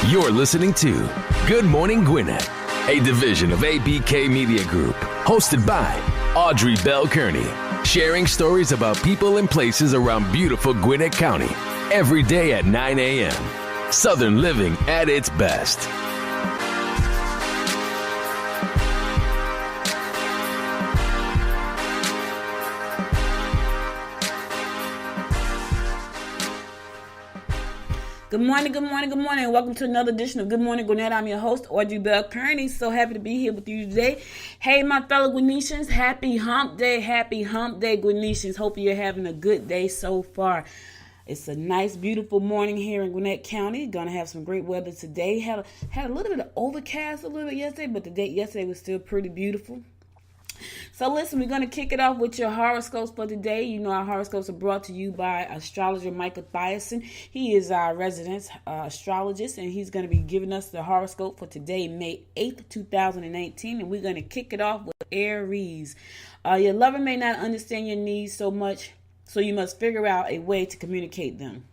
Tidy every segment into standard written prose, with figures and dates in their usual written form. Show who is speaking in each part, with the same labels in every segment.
Speaker 1: You're listening to Good Morning Gwinnett, a division of ABK Media Group, hosted by Audrey Bell Kearney, sharing stories about people and places around beautiful Gwinnett County every day at 9 a.m. Southern living at its best.
Speaker 2: Good morning, good morning, good morning. Welcome to another edition of Good Morning Gwinnett. I'm your host, Audrey Bell Kearney. So happy to be here with you today. Hey, my fellow Gwinnetians, happy hump day, Gwinnetians. Hope you're having a good day so far. It's a nice, beautiful morning here in Gwinnett County. Gonna have some great weather today. Had a little bit of overcast a little bit yesterday, but the day yesterday was still pretty beautiful. So listen, we're going to kick it off with your horoscopes for today. You know our horoscopes are brought to you by astrologer Michael Thiason. He is our resident astrologist, and he's going to be giving us the horoscope for today, May 8th, 2019. And we're going to kick it off with Aries. Your lover may not understand your needs so much, so you must figure out a way to communicate them.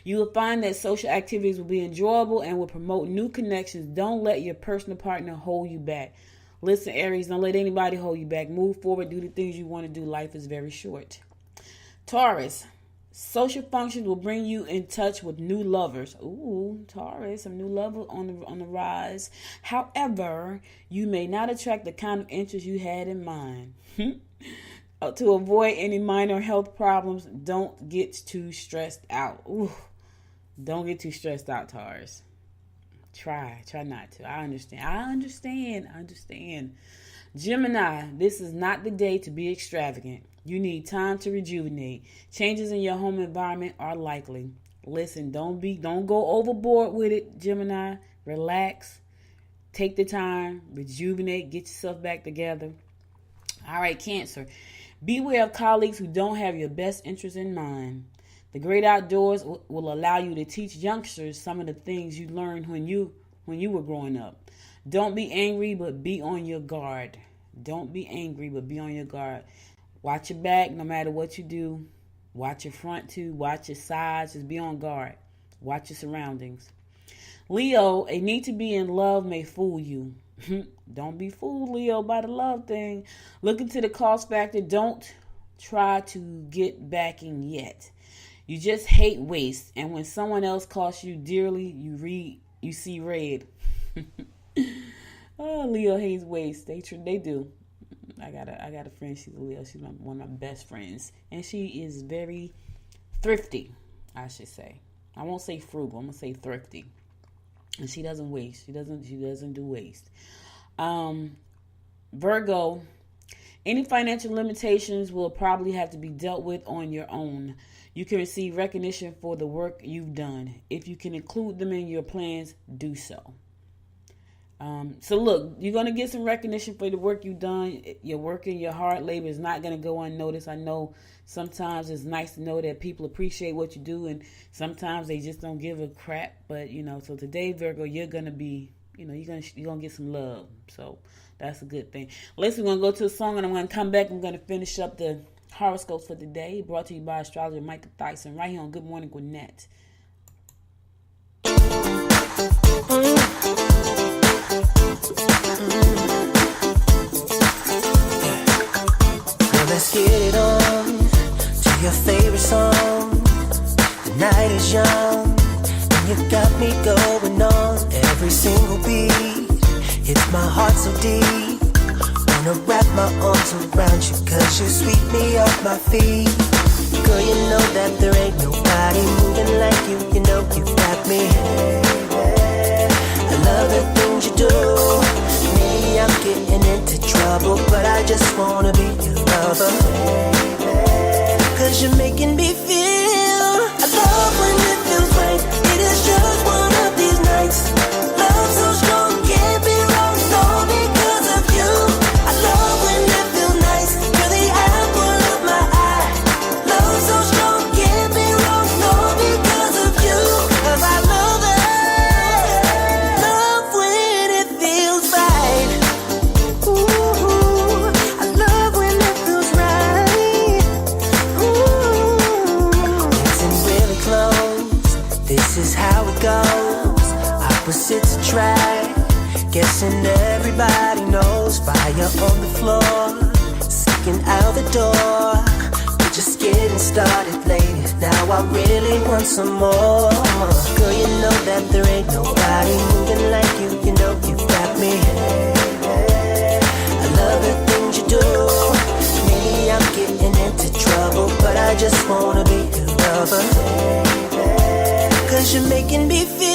Speaker 2: You will find that social activities will be enjoyable and will promote new connections. Don't let your personal partner hold you back. Listen, Aries, don't let anybody hold you back. Move forward, do the things you want to do. Life is very short. Taurus, social functions will bring you in touch with new lovers. Ooh, Taurus, some new lovers on the rise. However, you may not attract the kind of interest you had in mind. To avoid any minor health problems, don't get too stressed out. Ooh, don't get too stressed out, Taurus. Try not to. I understand. Gemini, this is not the day to be extravagant. You need time to rejuvenate. Changes in your home environment are likely. Listen, don't go overboard with it, Gemini. Relax. Take the time, rejuvenate, get yourself back together. All right, Cancer. Beware of colleagues who don't have your best interest in mind. The great outdoors will allow you to teach youngsters some of the things you learned when you were growing up. Don't be angry, but be on your guard. Watch your back no matter what you do. Watch your front too. Watch your sides. Just be on guard. Watch your surroundings. Leo, a need to be in love may fool you. Don't be fooled, Leo, by the love thing. Look into the cost factor. Don't try to get backing yet. You just hate waste, and when someone else costs you dearly, you see red. Oh, Leo hates waste. They do. I got a friend. She's a Leo. She's one of my best friends, and she is very thrifty. I should say. I won't say frugal. I'm gonna say thrifty, and she doesn't waste. She doesn't do waste. Virgo. Any financial limitations will probably have to be dealt with on your own. You can receive recognition for the work you've done. If you can include them in your plans, do so. So look, you're going to get some recognition for the work you've done. Your work and your hard labor is not going to go unnoticed. I know sometimes it's nice to know that people appreciate what you do, and sometimes they just don't give a crap. But, so today, Virgo, you're going to be, you're going to get some love. So that's a good thing. Listen, we're going to go to a song, and I'm going to come back. I'm going to finish up the horoscopes for today, brought to you by astrologer Michael Thiason, right here on Good Morning Gwinnett.
Speaker 3: Let's get it on to your favorite song. The night is young, and you got me going on every single beat. Hits my heart so deep. Wanna wrap my arms around you, cause you sweep me off my feet. Girl, you know that there ain't nobody moving like you. You know you got me. I love the things you do. Maybe I'm getting into trouble, but I just wanna be your lover. Cause you're making me feel. I love when it feels right. It is just one of these nights. Love so strong, can't be wrong. It's all because of you. I love when it feels nice. You're the apple of my eye. Love so strong, can't be wrong. It's all because of you. Cause I love it. Love when it feels right. Ooh, I love when it feels right. Ooh, listen really close. This is how it goes. opposites attract. Guessing everybody knows fire on the floor, sneaking out the door. We're just getting started, lady. Now I really want some more. Girl, you know that there ain't nobody moving like you. You know you got me. I love the things you do. Maybe I'm getting into trouble, but I just wanna be your lover. Cause you're making me feel.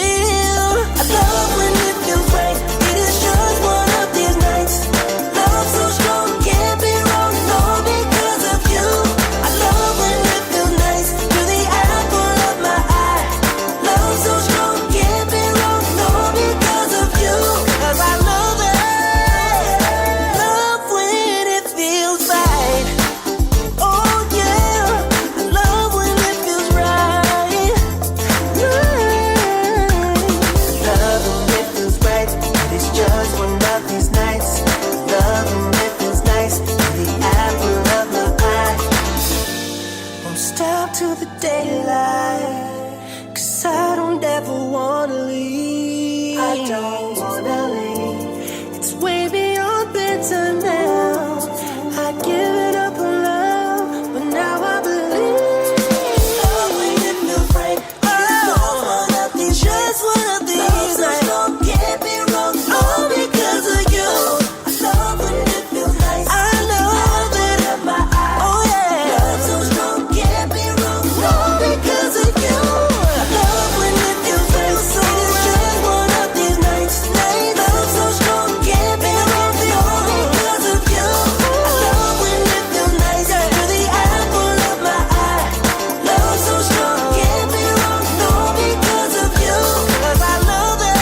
Speaker 3: I love when it feels right. It is just one of these nights. Love so strong, can't be wrong. No, because of you. I love when it feels nice. You're the apple of my eye. Love so strong, can't be wrong. No, because of you. Cause I love it. Love when it feels right. Oh yeah. I love when it feels right. Love when it feels right. It is just one of these nights. Love when it feels nice. You're the apple of my eye. Won't stop till the daylight. Cause I don't ever wanna leave. I don't wanna leave. It's way beyond bedtime now. I'd give it up on love, but now I believe. Love when it feels right. It's just one of these nights. Can't be wrong, all because of you. I love when it feels nice. I love it in my eyes. Oh yeah. Love so strong, can't be wrong, all because of you. I love when it feels right. It is just one of these nights. Love so strong, can't be wrong, all because of you. I love when it feels nice. You're the apple of my eye. Love so strong, can't be wrong, all because of you. Cause I love it.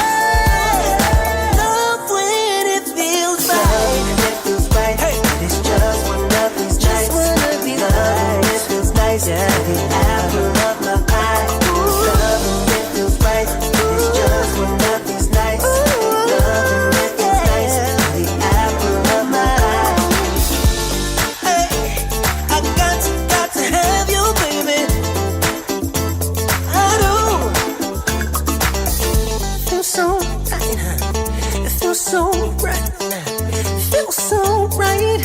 Speaker 3: Love when it feels right. Love when it feels right. It's just one of these nights. Love when it feels nice. Yeah, the apple of my eye. Love when it feels right. It's just one of these nights. Love when it feels nice. The apple of my eye. Hey, I got to have you, baby. I do. Feels so right, huh? It feels so right. It feels so right.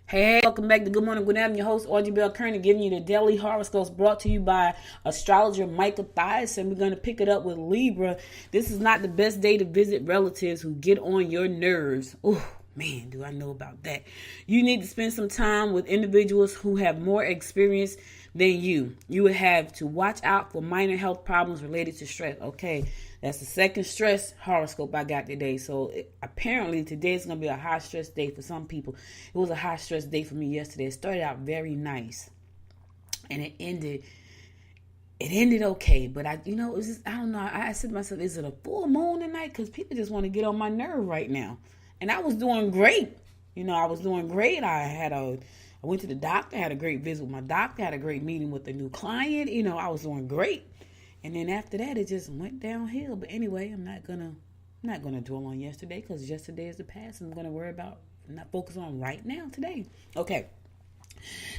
Speaker 2: Hey, welcome back to Good Morning Gwinnett. I'm your host, Audrey Bell Kearney, giving you the daily horoscopes brought to you by astrologer Michael Thias, and we're going to pick it up with Libra. This is not the best day to visit relatives who get on your nerves. Oh, man, do I know about that. You need to spend some time with individuals who have more experience than you. You would have to watch out for minor health problems related to stress. Okay, that's the second stress horoscope I got today. So apparently today is going to be a high stress day for some people. It was a high stress day for me yesterday. It started out very nice, and it ended okay. But it was just, I don't know. I said to myself, is it a full moon tonight? Because people just want to get on my nerve right now. And I was doing great. I was doing great. I went to the doctor, had a great visit with my doctor, had a great meeting with a new client. I was doing great. And then after that, it just went downhill. But anyway, I'm not gonna dwell on yesterday because yesterday is the past. I'm not focus on right now today. Okay.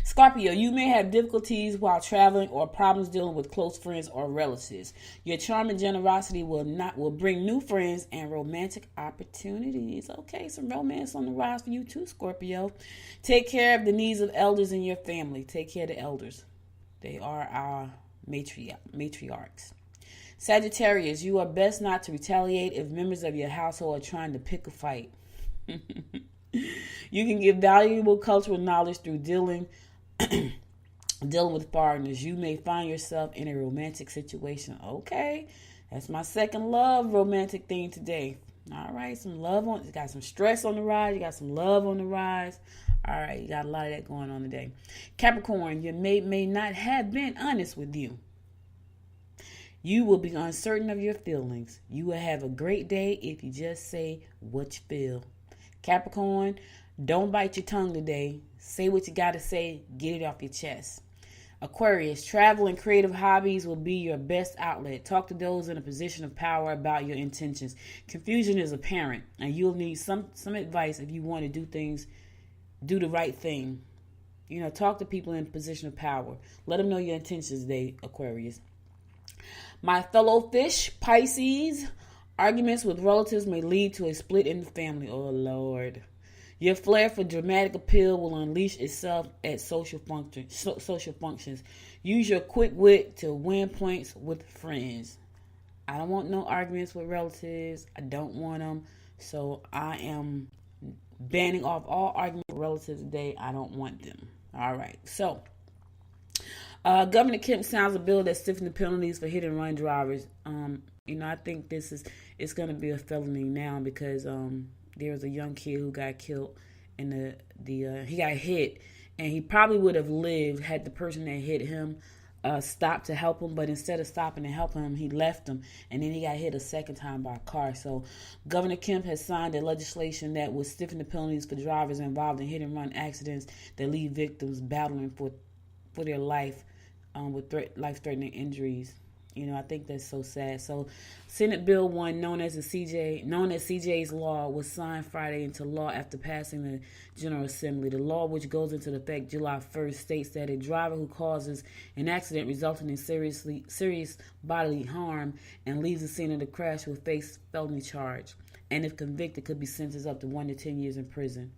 Speaker 2: Scorpio, you may have difficulties while traveling or problems dealing with close friends or relatives. Your charm and generosity will bring new friends and romantic opportunities. Okay, some romance on the rise for you too, Scorpio. Take care of the needs of elders in your family. Take care of the elders. They are our matriarchs. Sagittarius, you are best not to retaliate if members of your household are trying to pick a fight. You can get valuable cultural knowledge through dealing with foreigners. You may find yourself in a romantic situation. Okay, that's my second love romantic theme today. All right, you got some stress on the rise. You got some love on the rise. All right, you got a lot of that going on today. Capricorn, your mate may not have been honest with you. You will be uncertain of your feelings. You will have a great day if you just say what you feel. Capricorn, don't bite your tongue today. Say what you got to say. Get it off your chest. Aquarius, travel and creative hobbies will be your best outlet. Talk to those in a position of power about your intentions. Confusion is apparent, and you'll need some advice if you want to do the right thing. Talk to people in a position of power. Let them know your intentions today, Aquarius. My fellow fish, Pisces, arguments with relatives may lead to a split in the family. Oh, Lord. Your flair for dramatic appeal will unleash itself at social functions. Use your quick wit to win points with friends. I don't want no arguments with relatives. I don't want them. So I am banning off all arguments with relatives today. I don't want them. All right. So Governor Kemp sounds a bill that stiffens the penalties for hit and run drivers. I think it's going to be a felony now because there was a young kid who got killed and he got hit, and he probably would have lived had the person that hit him stopped to help him, but instead of stopping to help him, he left him, and then he got hit a second time by a car. So Governor Kemp has signed a legislation that would stiffen the penalties for drivers involved in hit and run accidents that leave victims battling for their life with life-threatening injuries. I think that's so sad. So Senate Bill 1, known as CJ's Law, was signed Friday into law after passing the General Assembly. The law, which goes into effect July 1st, states that a driver who causes an accident resulting in serious bodily harm and leaves the scene of the crash will face felony charge, and if convicted, could be sentenced up to 1 to 10 years in prison.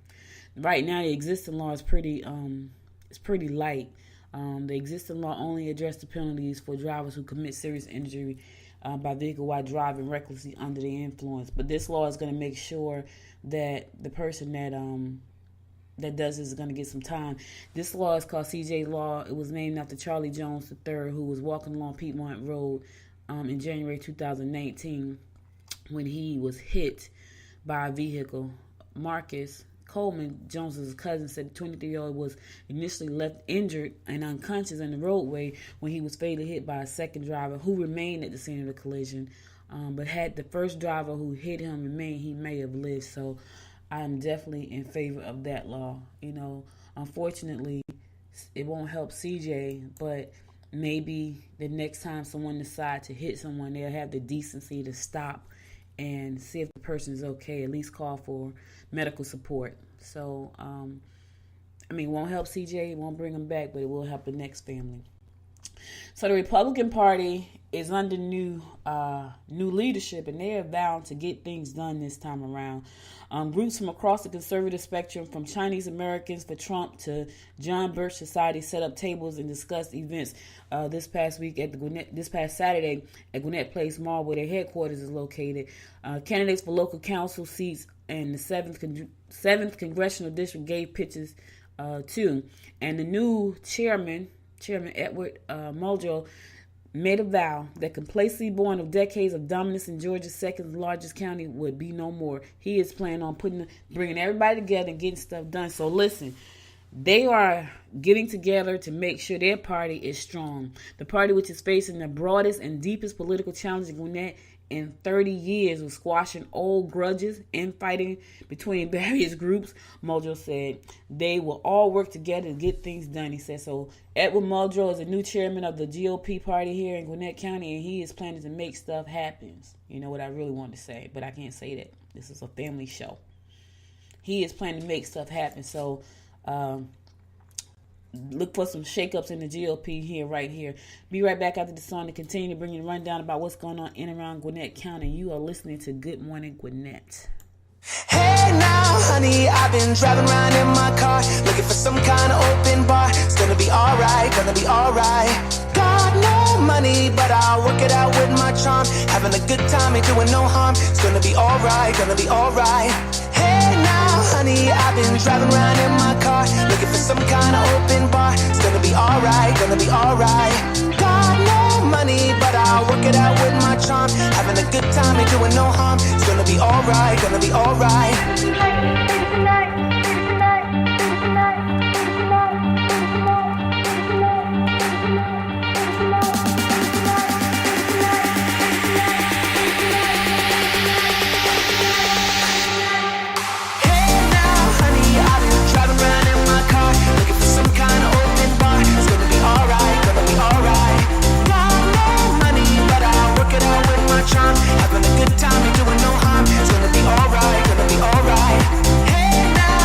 Speaker 2: Right now, the existing law is pretty light. The existing law only addressed the penalties for drivers who commit serious injury by vehicle while driving recklessly under the influence. But this law is going to make sure that the person that does this is going to get some time. This law is called CJ Law. It was named after Charlie Jones III, who was walking along Piedmont Road in January 2019 when he was hit by a vehicle. Marcus Coleman, Jones's cousin, said the 23-year-old was initially left injured and unconscious in the roadway when he was fatally hit by a second driver who remained at the scene of the collision. But had the first driver who hit him remained, he may have lived. So I'm definitely in favor of that law. Unfortunately, it won't help CJ, but maybe the next time someone decides to hit someone, they'll have the decency to stop and see if the person is okay, at least call for medical support. So, it won't help CJ, it won't bring him back, but it will help the next family. So the Republican Party is under new leadership, and they are vowing to get things done this time around. Groups from across the conservative spectrum, from Chinese Americans for Trump to John Birch Society, set up tables and discussed events this past Saturday at Gwinnett Place Mall, where their headquarters is located. Candidates for local council seats in the 7th Congressional District gave pitches too, and the new Chairman Edward Muldrow made a vow that complacency born of decades of dominance in Georgia's second largest county would be no more. He is planning on bringing everybody together and getting stuff done. So listen, they are getting together to make sure their party is strong. The party, which is facing the broadest and deepest political challenge in Gwinnett in 30 years of squashing old grudges and fighting between various groups, Muldrow said. They will all work together to get things done, he said. So Edward Muldrow is the new chairman of the GOP party here in Gwinnett County, and he is planning to make stuff happen. You know what I really wanted to say, but I can't say that. This is a family show. He is planning to make stuff happen. So look for some shakeups in the GOP right here. Be right back after the song to continue to bring you a rundown about what's going on in and around Gwinnett County. You are listening to Good Morning Gwinnett.
Speaker 3: Hey now, honey, I've been driving around in my car, looking for some kind of open bar. It's gonna be alright, gonna be alright. Got no money, but I'll work it out with my charm. Having a good time, ain't doing no harm. It's gonna be alright, gonna be alright. Hey now, honey, I've been driving around in my car, looking for some kind of open bar. It's gonna be alright, gonna be alright. Got no money, but I'll work it out with my charm. Having a good time, ain't doing no harm. It's gonna be alright, gonna be alright. Having a good time, ain't doing no harm. It's gonna be alright, gonna be alright. Hey now,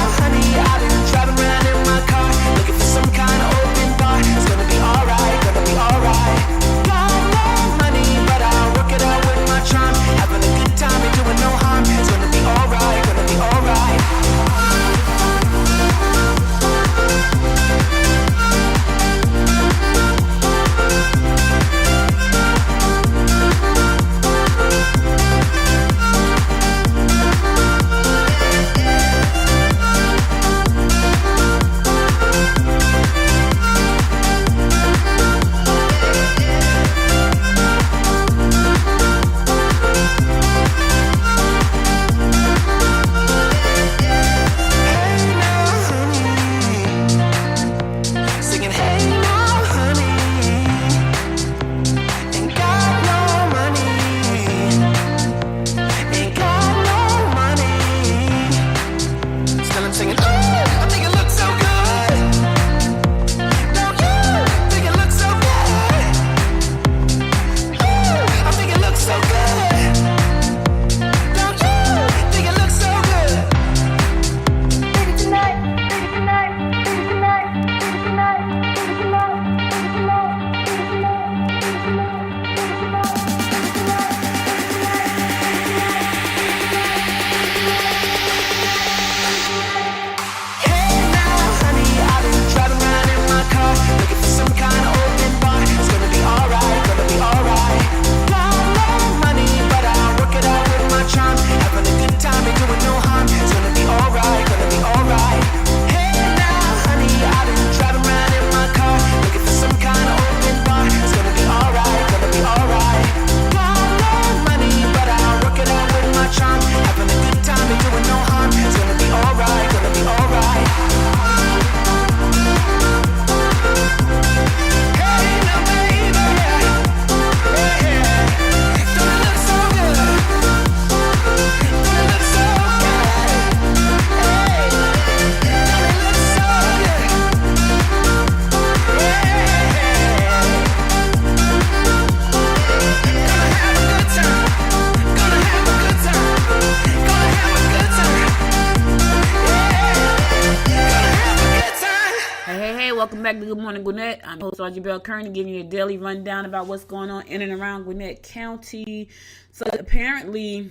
Speaker 2: back to Good Morning Gwinnett. I'm host Audrey Bell Kearney, giving you a daily rundown about what's going on in and around Gwinnett County. So apparently,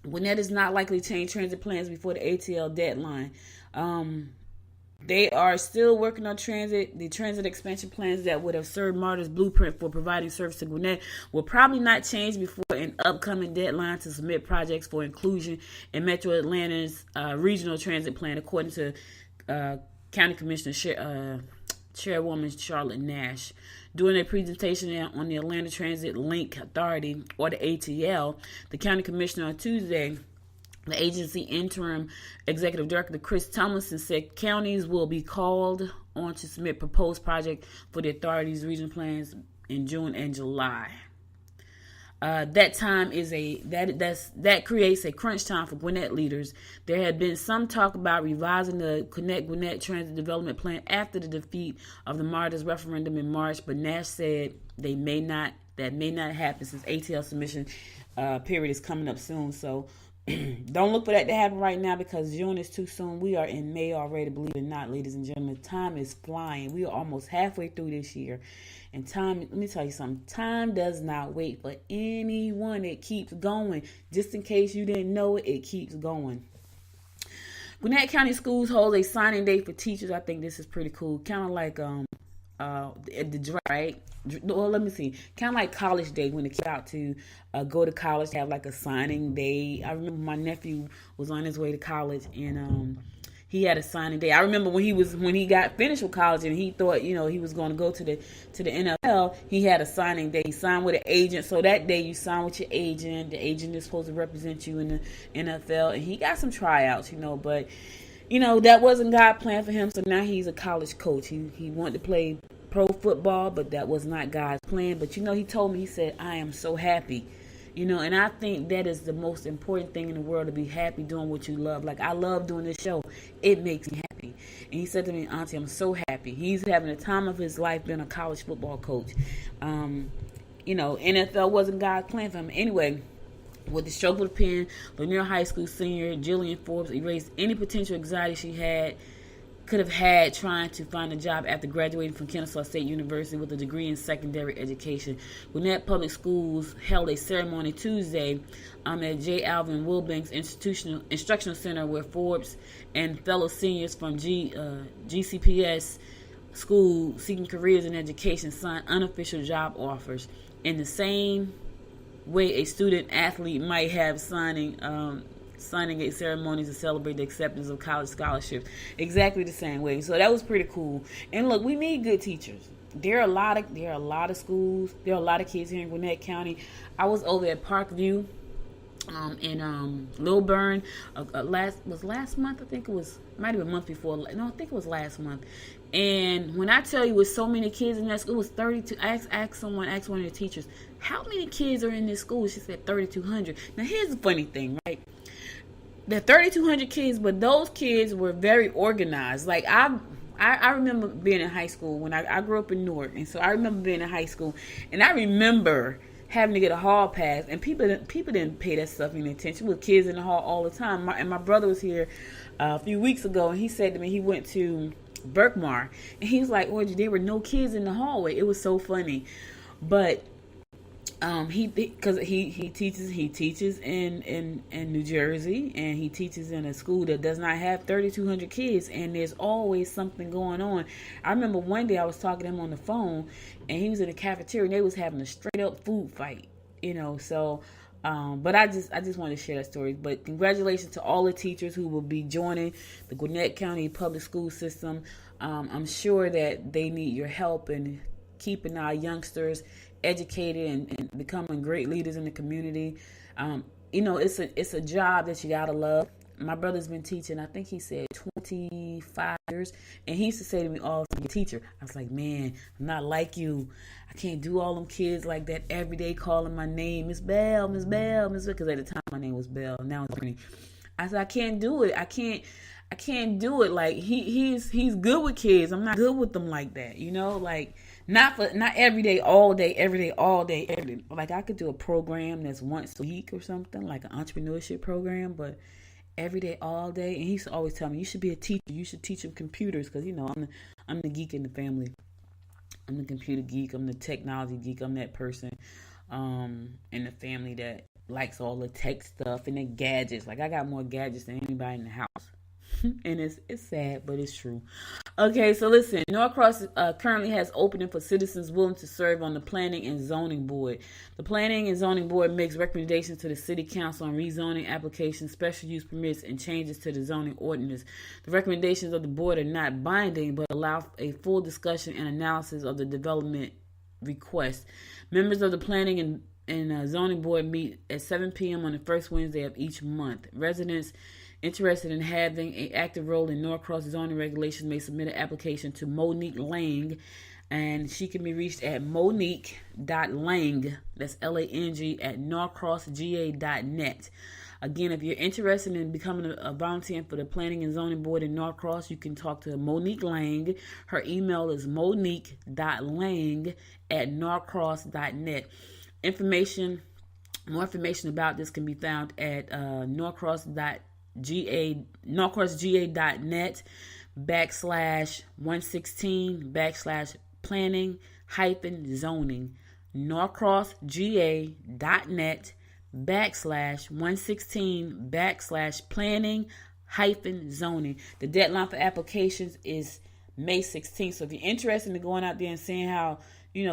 Speaker 2: Gwinnett is not likely to change transit plans before the ATL deadline. They are still working on the transit expansion plans that would have served MARTA's blueprint for providing service to Gwinnett will probably not change before an upcoming deadline to submit projects for inclusion in Metro Atlanta's regional transit plan, according to County Commissioner Chairwoman Charlotte Nash. During a presentation on the Atlanta Transit Link Authority, or the ATL, the County Commissioner on Tuesday, the agency interim executive director Chris Tomlinson said counties will be called on to submit proposed project for the authority's regional plans in June and July. That time that creates a crunch time for Gwinnett leaders. There had been some talk about revising the Gwinnett Transit Development Plan after the defeat of the MARTA's referendum in March, but Nash said that may not happen since ATL submission period is coming up soon. So don't look for that to happen right now, because June is too soon. We are in May already, believe it or not, ladies and gentlemen. Time is flying. We are almost halfway through this year. And time, let me tell you something, time does not wait for anyone. It keeps going. Just in case you didn't know it, it keeps going. Gwinnett County Schools hold a signing day for teachers. I think this is pretty cool. Kind of like the right? Well, let me see. Kind of like college day, when the kids out to go to college, have like a signing day. I remember my nephew was on his way to college, and he had a signing day. I remember when he got finished with college and he thought, he was going to go to the NFL. He had a signing day. He signed with an agent. So that day you sign with your agent. The agent is supposed to represent you in the NFL, and he got some tryouts, but that wasn't God's plan for him. So now he's a college coach. He wanted to play pro football, but that was not God's plan. But he told me, he said, I am so happy. And I think that is the most important thing in the world, to be happy doing what you love. Like, I love doing this show. It makes me happy. And he said to me, Auntie, I'm so happy. He's having the time of his life being a college football coach. NFL wasn't God's plan for him. Anyway, with the stroke of the pen, Lanier High School senior Jillian Forbes erased any potential anxiety she could have had trying to find a job after graduating from Kennesaw State University with a degree in secondary education. Gwinnett Public Schools held a ceremony Tuesday at J. Alvin Wilbanks Instructional Center, where Forbes and fellow seniors from GCPS school seeking careers in education signed unofficial job offers. In the same way a student athlete might have signing a ceremony to celebrate the acceptance of college scholarships. Exactly the same way. So that was pretty cool. And look, we need good teachers. There are a lot of schools. There are a lot of kids here in Gwinnett County. I was over at Parkview in Lilburn last month. I think it was, might have been a month before. No, I think it was last month. And when I tell you, with so many kids in that school, it was 32. I asked one of the teachers, how many kids are in this school? She said 3,200. Now here's the funny thing, right? There are 3,200 kids, but those kids were very organized. Like, I remember being in high school when I grew up in Newark, and so I remember being in high school, and I remember having to get a hall pass, and people didn't pay that stuff any attention. With kids in the hall all the time. My brother was here a few weeks ago, and he said to me he went to Berkmar, and he was like, "Orgy, there were no kids in the hallway." It was so funny, but he teaches in New Jersey, and he teaches in a school that does not have 3,200 kids, and there's always something going on. I remember one day I was talking to him on the phone, and he was in the cafeteria, and they was having a straight up food fight, so but I just wanted to share that story. But congratulations to all the teachers who will be joining the Gwinnett County public school system. I'm sure that they need your help in keeping our youngsters educated and becoming great leaders in the community. It's a job that you gotta love. My brother's been teaching, I think he said 25 years, and he used to say to me, "Oh, you're a teacher." I was like, "Man, I'm not like you. I can't do all them kids like that every day calling my name, Miss Bell, Miss Bell, Miss Bell," because at the time my name was Bell. Now it's Brittany. I said, "I can't do it. I can't do it. Like he's good with kids. I'm not good with them like that. Like." Not every day, all day, every day, all day, every day. Like, I could do a program that's once a week or something, like an entrepreneurship program, but every day, all day. And he used to always tell me, you should be a teacher. You should teach them computers. Because, you know, I'm the geek in the family. I'm the computer geek. I'm the technology geek. I'm that person in the family that likes all the tech stuff and the gadgets. Like, I got more gadgets than anybody in the house. And it's sad, but it's true. Okay, so listen, Norcross currently has opening for citizens willing to serve on the Planning and Zoning Board. The Planning and Zoning Board makes recommendations to the City Council on rezoning applications, special use permits, and changes to the zoning ordinance. The recommendations of the board are not binding, but allow a full discussion and analysis of the development request. Members of the Planning and Zoning Board meet at 7 p.m. on the first Wednesday of each month. Residents interested in having an active role in Norcross zoning regulations may submit an application to Monique Lang, and she can be reached at monique.lang, that's L-A-N-G, at norcrossga.net. Again, if you're interested in becoming a volunteer for the Planning and Zoning Board in Norcross, you can talk to Monique Lang. Her email is monique.lang at norcross.net. More information about this can be found at norcrossga.net /116/planning-zoning. norcrossga.net /116/planning-zoning. The deadline for applications is May 16th. So if you're interested in going out there and seeing how,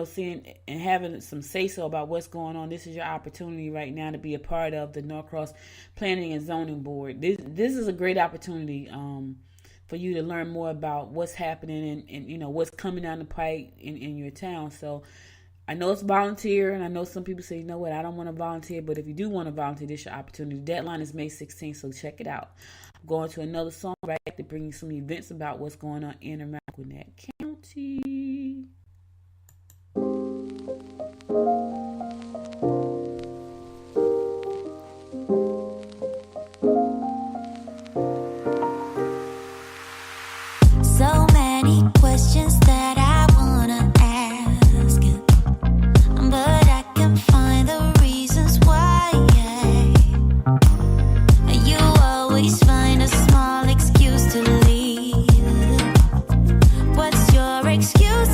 Speaker 2: seeing and having some say-so about what's going on, this is your opportunity right now to be a part of the Norcross Planning and Zoning Board. This is a great opportunity for you to learn more about what's happening and what's coming down the pipe in your town. So I know it's volunteer, and I know some people say, you know what, I don't want to volunteer, but if you do want to volunteer, this is your opportunity. The deadline is May 16th, so check it out. I'm going to another song right to bring you some events about what's going on in and around Gwinnett County.
Speaker 3: So many questions that I wanna ask, but I can find the reasons why. You always find a small excuse to leave. What's your excuse?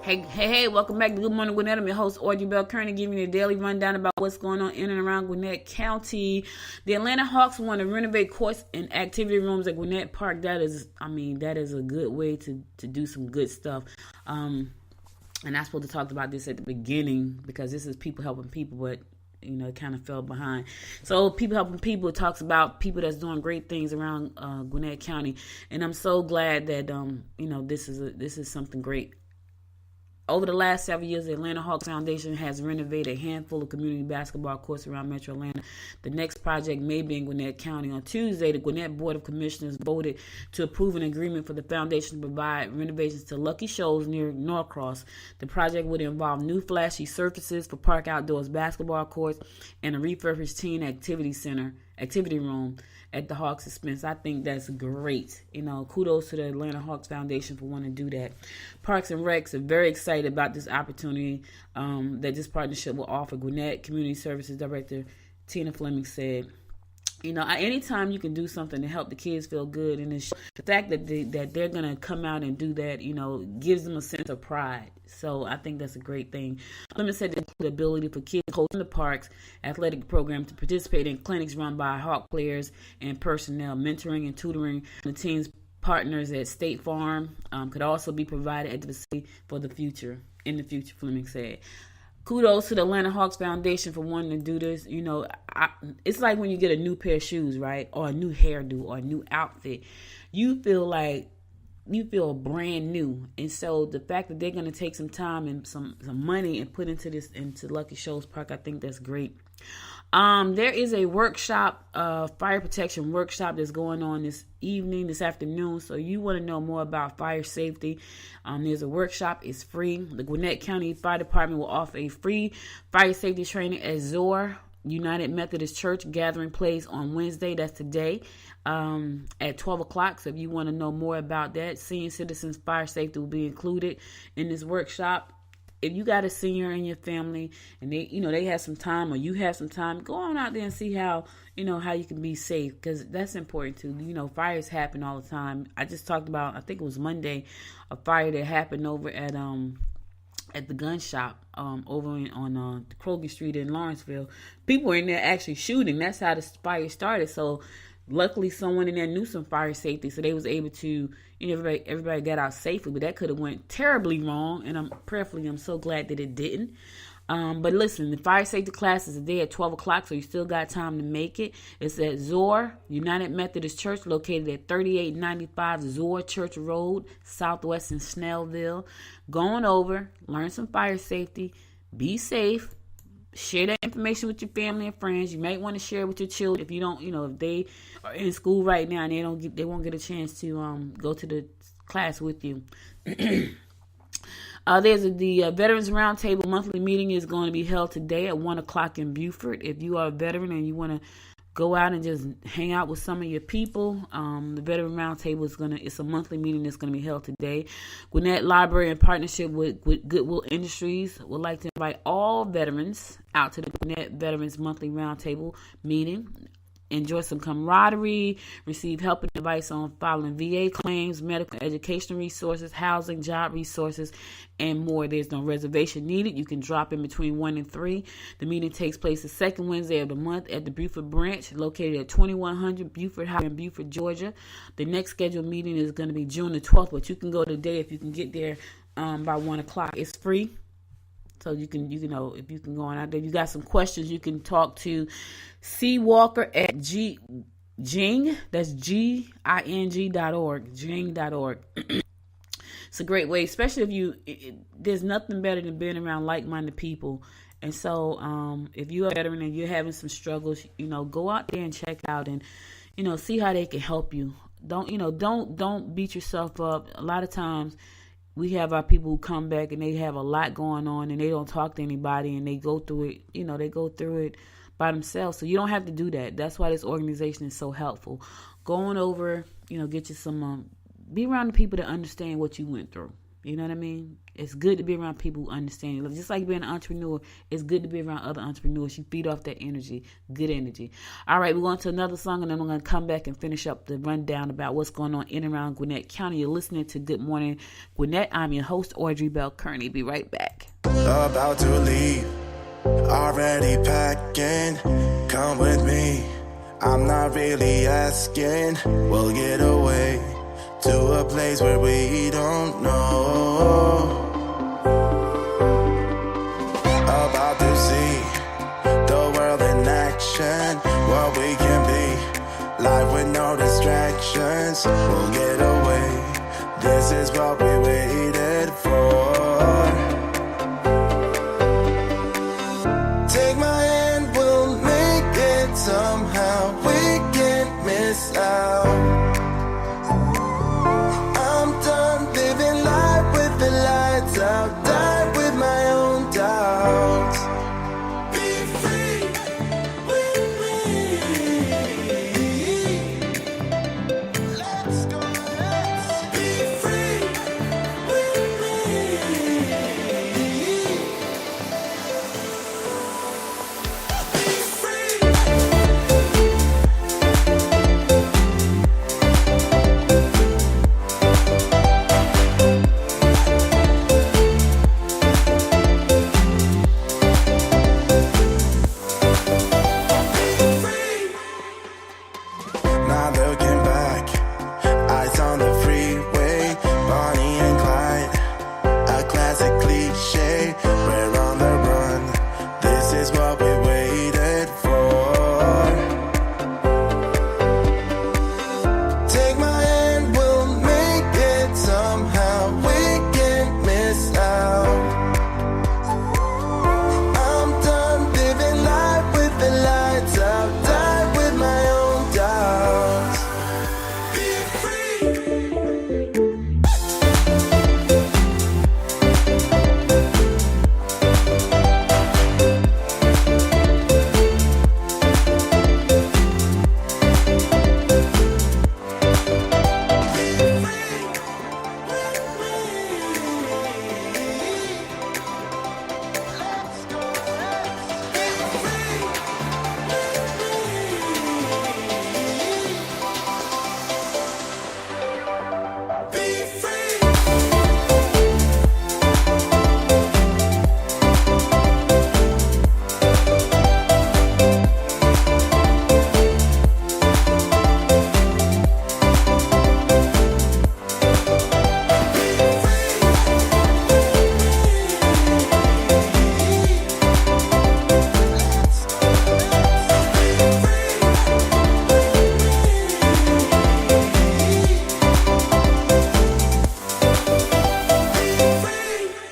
Speaker 2: Hey, welcome back to Good Morning Gwinnett. I'm your host, Audrey Bell Kearney, giving you a daily rundown about what's going on in and around Gwinnett County. The Atlanta Hawks want to renovate courts and activity rooms at Gwinnett Park. That is a good way to do some good stuff. And I supposed to talk about this at the beginning because this is people helping people, but it kind of fell behind. So people helping people talks about people that's doing great things around Gwinnett County, and I'm so glad that this is something great. Over the last several years, the Atlanta Hawks Foundation has renovated a handful of community basketball courts around Metro Atlanta. The next project may be in Gwinnett County. On Tuesday, the Gwinnett Board of Commissioners voted to approve an agreement for the foundation to provide renovations to Lucky Shoals near Norcross. The project would involve new flashy surfaces for park outdoors basketball courts and a refurbished teen activity room at the Hawks' expense. I think that's great. Kudos to the Atlanta Hawks Foundation for wanting to do that. Parks and Recs are very excited about this opportunity that this partnership will offer. Gwinnett Community Services Director Tina Fleming said, anytime you can do something to help the kids feel good, and the fact that they're going to come out and do that, gives them a sense of pride. So I think that's a great thing. Fleming said the ability for kids holding the parks athletic program to participate in clinics run by Hawk players and personnel, mentoring and tutoring the team's partners at State Farm could also be provided at the facility in the future, Fleming said. Kudos to the Atlanta Hawks Foundation for wanting to do this. It's like when you get a new pair of shoes, right? Or a new hairdo or a new outfit. You feel brand new. And so the fact that they're going to take some time and some money and put into Lucky Shoals Park, I think that's great. There is a workshop, fire protection workshop that's going on this afternoon. So you want to know more about fire safety. There's a workshop. It's free. The Gwinnett County Fire Department will offer a free fire safety training at Zoar United Methodist Church Gathering Place on Wednesday. That's today at 12 o'clock. So if you want to know more about that, senior citizens fire safety will be included in this workshop. If you got a senior in your family and they have some time or you have some time, go on out there and see how you can be safe, because that's important too. Fires happen all the time. I just talked about, I think it was Monday, a fire that happened over at the gun shop over on Kroger Street in Lawrenceville. People were in there actually shooting. That's how the fire started. So luckily someone in there knew some fire safety, so they was able to, everybody got out safely, but that could have went terribly wrong, and I'm so glad that it didn't. But listen, the fire safety class is today at 12 o'clock, so you still got time to make it. It's at Zoar United Methodist Church, located at 3895 Zoar Church Road, Southwest in Snellville. Going over, learn some fire safety, be safe. Share that information with your family and friends. You might want to share it with your children if you don't, if they are in school right now and they won't get a chance to go to the class with you. There's the Veterans Roundtable monthly meeting is going to be held today at 1 o'clock in Beaufort. If you are a veteran and you want to go out and just hang out with some of your people, the Veteran Roundtable it's a monthly meeting that's going to be held today. Gwinnett Library, in partnership with Goodwill Industries, would like to invite all veterans out to the Gwinnett Veterans Monthly Roundtable meeting. Enjoy some camaraderie, receive help and advice on filing VA claims, medical education resources, housing, job resources, and more. There's no reservation needed. You can drop in between 1 and 3. The meeting takes place the second Wednesday of the month at the Beaufort branch, located at 2100 Beaufort Highway in Beaufort, Georgia. The next scheduled meeting is going to be June the 12th, but you can go today if you can get there by 1 o'clock. It's free. So you can if you can go on out there. If you got some questions, you can talk to C. Walker at Jing. That's GING.org. Jing.org. It's a great way, especially if there's nothing better than being around like-minded people. And so if you're a veteran and you're having some struggles, go out there and check out and, see how they can help you. Don't beat yourself up. A lot of times we have our people who come back and they have a lot going on and they don't talk to anybody and they go through it, by themselves. So you don't have to do that. That's why this organization is so helpful. Go on over, get you some, be around the people that understand what you went through. You know what I mean? It's good to be around people who understand you. Just like being an entrepreneur, it's good to be around other entrepreneurs. You feed off that energy, good energy. All right, we're going to another song, and then I'm going to come back and finish up the rundown about what's going on in and around Gwinnett County. You're listening to Good Morning Gwinnett. I'm your host, Audrey Bell Kearney. Be right back.
Speaker 4: About to leave, already packing. Come with me, I'm not really asking. We'll get away to a place where we don't know. About to see the world in action, what we can be, life with no distractions. We'll get away, this is what we waited for. Take my hand, we'll make it somehow. We can't miss out. I'm done living life with the lights out. Die with my own doubts. Be free with me. Let's go, let's be free with me. Be free. Not looking back, eyes on the freeway, Bonnie and Clyde, a classic cliche. We're on the run, this is what we waited for. Take my hand, we'll make it somehow. We can't miss out. I'm done living life with the lights out. Die with my own doubts. Be free.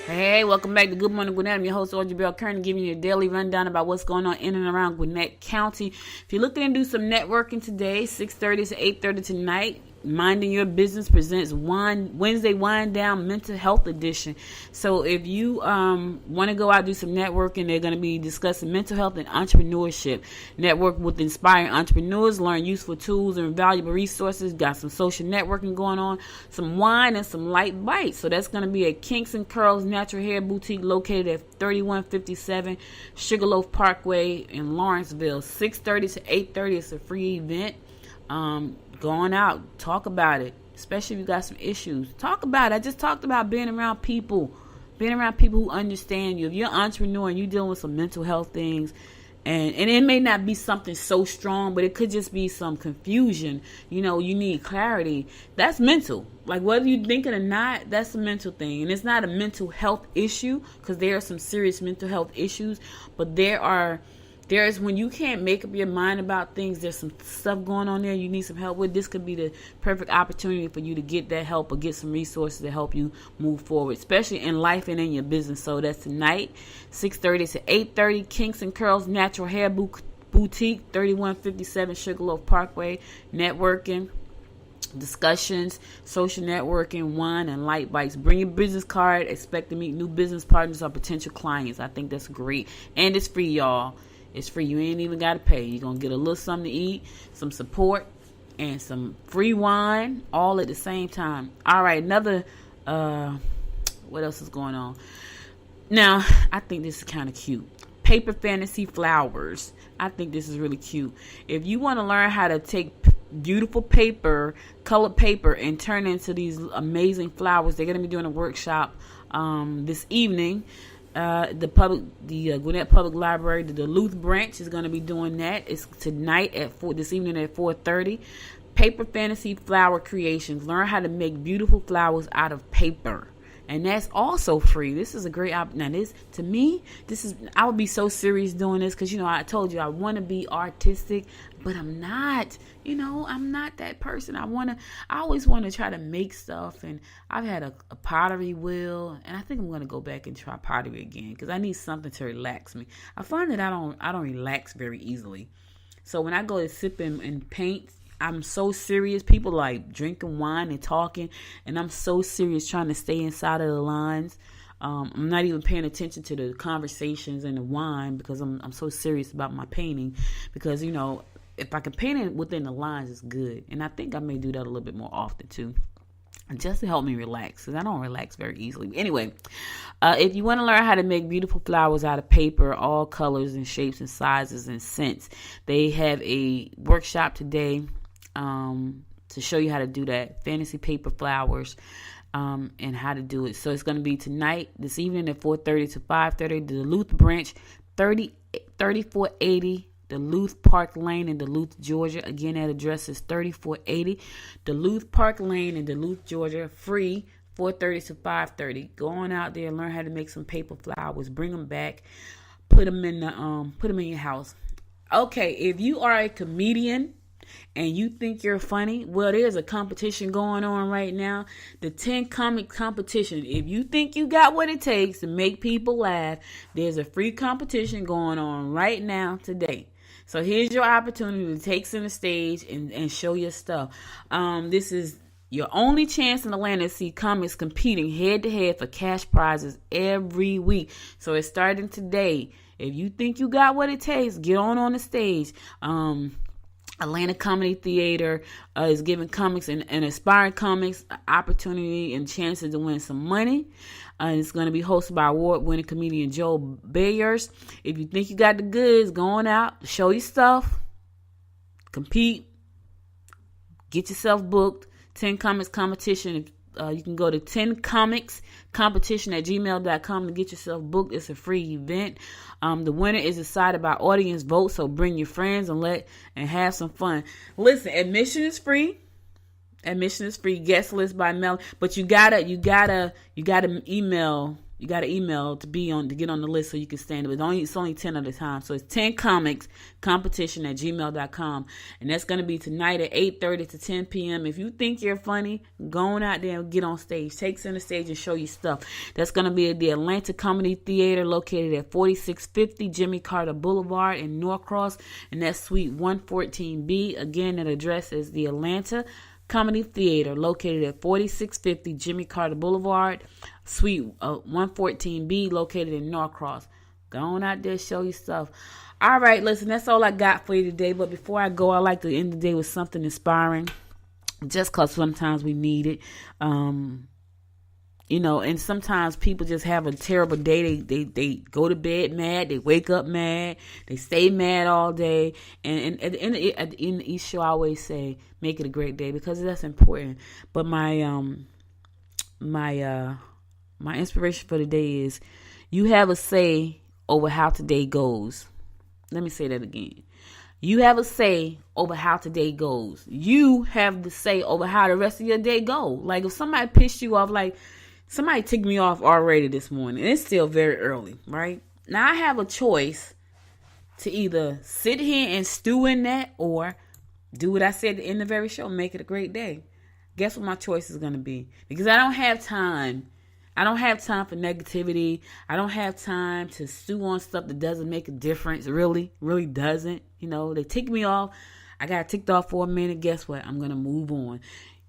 Speaker 2: Hey, welcome back to Good Morning Gwinnett. I'm your host, Audrey Bell Kearney, giving you a daily rundown about what's going on in and around Gwinnett County. If you're looking to do some networking today, 6:30 to 8:30 tonight, Minding Your Business presents Wednesday Wind Down Mental Health Edition. So if you want to go out and do some networking, they're going to be discussing mental health and entrepreneurship. Network with inspiring entrepreneurs, learn useful tools and valuable resources. Got some social networking going on, some wine and some light bites. So that's going to be at Kinks and Curls Natural Hair Boutique, located at 3157 Sugarloaf Parkway in Lawrenceville. 6:30 to 8:30. It's a free event. Going out, talk about it, especially if you got some issues. Talk about it. I just talked about being around people who understand you. If you're an entrepreneur and you're dealing with some mental health things, and it may not be something so strong, but it could just be some confusion. You know, you need clarity. That's mental. Like, whether you're thinking or not, that's a mental thing. And it's not a mental health issue, because there are some serious mental health issues, but there's when you can't make up your mind about things, there's some stuff going on there you need some help with. This could be the perfect opportunity for you to get that help or get some resources to help you move forward, especially in life and in your business. So that's tonight, 6:30 to 8:30, Kinks and Curls Natural Hair Boutique, 3157 Sugarloaf Parkway. Networking, discussions, social networking, wine, and light bites. Bring your business card. Expect to meet new business partners or potential clients. I think that's great. And it's free, y'all. It's free. You ain't even got to pay. You're going to get a little something to eat, some support, and some free wine all at the same time. All right, another What else is going on? Now, I think this is kind of cute. Paper fantasy flowers. I think this is really cute. If you want to learn how to take beautiful paper, colored paper, and turn it into these amazing flowers, they're going to be doing a workshop this evening. The Gwinnett Public Library, the Duluth branch, is going to be doing that. It's tonight this evening at 4:30. Paper fantasy flower creations. Learn how to make beautiful flowers out of paper. And that's also free. This is a great opportunity. Now, to me, I would be so serious doing this because, I told you I want to be artistic, but I'm not. I'm not that person. I always want to try to make stuff. And I've had a pottery wheel, and I think I'm going to go back and try pottery again because I need something to relax me. I find that I don't relax very easily. So when I go to sip and paint, I'm so serious. People like drinking wine and talking, and I'm so serious trying to stay inside of the lines. I'm not even paying attention to the conversations and the wine because I'm so serious about my painting. Because if I can paint it within the lines, it's good. And I think I may do that a little bit more often too, just to help me relax, because I don't relax very easily. Anyway, if you want to learn how to make beautiful flowers out of paper, all colors and shapes and sizes and scents, they have a workshop today to show you how to do that. Fantasy paper flowers and how to do it. So it's going to be tonight, this evening at 4:30 to 5:30. The Duluth branch, 3480 Duluth Park Lane in Duluth, Georgia. Again, that address is 3480 Duluth Park Lane in Duluth, Georgia. Free, 4:30 to 5:30. Go on out there and learn how to make some paper flowers. Bring them back. Put them in your house. Okay, if you are a comedian and you think you're funny, well, there's a competition going on right now. The 10 comic competition. If you think you got what it takes to make people laugh, there's a free competition going on right now today. So here's your opportunity to take center stage and show your stuff. This is your only chance in Atlanta to see comics competing head to head for cash prizes every week. So it's starting today. If you think you got what it takes, get on the stage. Atlanta Comedy Theater is giving comics and aspiring comics an opportunity and chances to win some money. It's going to be hosted by award-winning comedian Joe Bayers. If you think you got the goods, go on out, show your stuff, compete, get yourself booked. 10 Comics Competition. You can go to 10comicscompetition@gmail.com to get yourself booked. It's a free event. The winner is decided by audience vote, so bring your friends and have some fun. Listen, admission is free. Guest list by mail, but you gotta email. You got to email to get on the list so you can stand it. But it's only 10 at a time. So it's 10comicscompetition@gmail.com. And that's going to be tonight at 8:30 to 10 p.m. If you think you're funny, go on out there and get on stage. Take center stage and show your stuff. That's going to be at the Atlanta Comedy Theater located at 4650 Jimmy Carter Boulevard in Norcross. And that's Suite 114B. Again, that address is the Atlanta Comedy Theater located at 4650 Jimmy Carter Boulevard, Suite 114B, located in Norcross. Go on out there, show your stuff. All right, listen, that's all I got for you today. But before I go, I like to end the day with something inspiring, just because sometimes we need it. And sometimes people just have a terrible day. They go to bed mad. They wake up mad. They stay mad all day. And at the end of each show, I always say, make it a great day, because that's important. But my inspiration for the day is, you have a say over how today goes. Let me say that again. You have a say over how today goes. You have the say over how the rest of your day go. Like, if somebody pissed you off, like, somebody ticked me off already this morning. It's still very early, right? Now I have a choice to either sit here and stew in that, or do what I said in the very show, make it a great day. Guess what my choice is going to be? Because I don't have time. I don't have time for negativity. I don't have time to stew on stuff that doesn't make a difference. Really doesn't. They tick me off. I got ticked off for a minute. Guess what? I'm going to move on.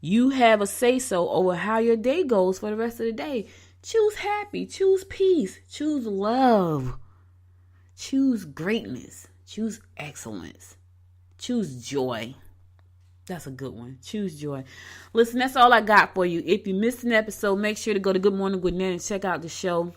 Speaker 2: You have a say-so over how your day goes for the rest of the day. Choose happy. Choose peace. Choose love. Choose greatness. Choose excellence. Choose joy. That's a good one. Choose joy. Listen, that's all I got for you. If you missed an episode, make sure to go to Good Morning Gwinnett and check out the show.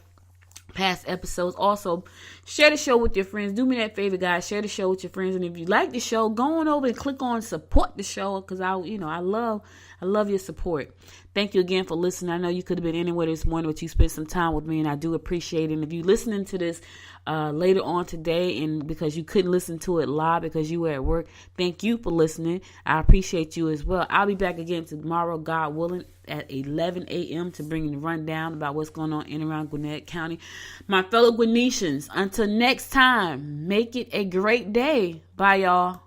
Speaker 2: Past episodes. Also, share the show with your friends. Do me that favor, guys. Share the show with your friends. And if you like the show, go on over and click on support the show, because I love your support. Thank you again for listening. I know you could have been anywhere this morning, but you spent some time with me, and I do appreciate it. And if you're listening to this later on today, and because you couldn't listen to it live because you were at work, thank you for listening. I appreciate you as well. I'll be back again tomorrow, God willing, at 11 a.m. to bring you the rundown about what's going on in and around Gwinnett County. My fellow Gwinnetians, until next time, make it a great day. Bye, y'all.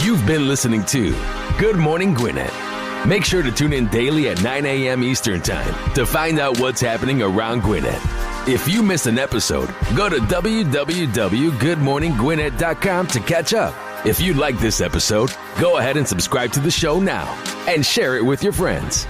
Speaker 1: You've been listening to Good Morning Gwinnett. Make sure to tune in daily at 9 a.m. Eastern Time to find out what's happening around Gwinnett. If you missed an episode, go to www.goodmorninggwinnett.com to catch up. If you like this episode, go ahead and subscribe to the show now and share it with your friends.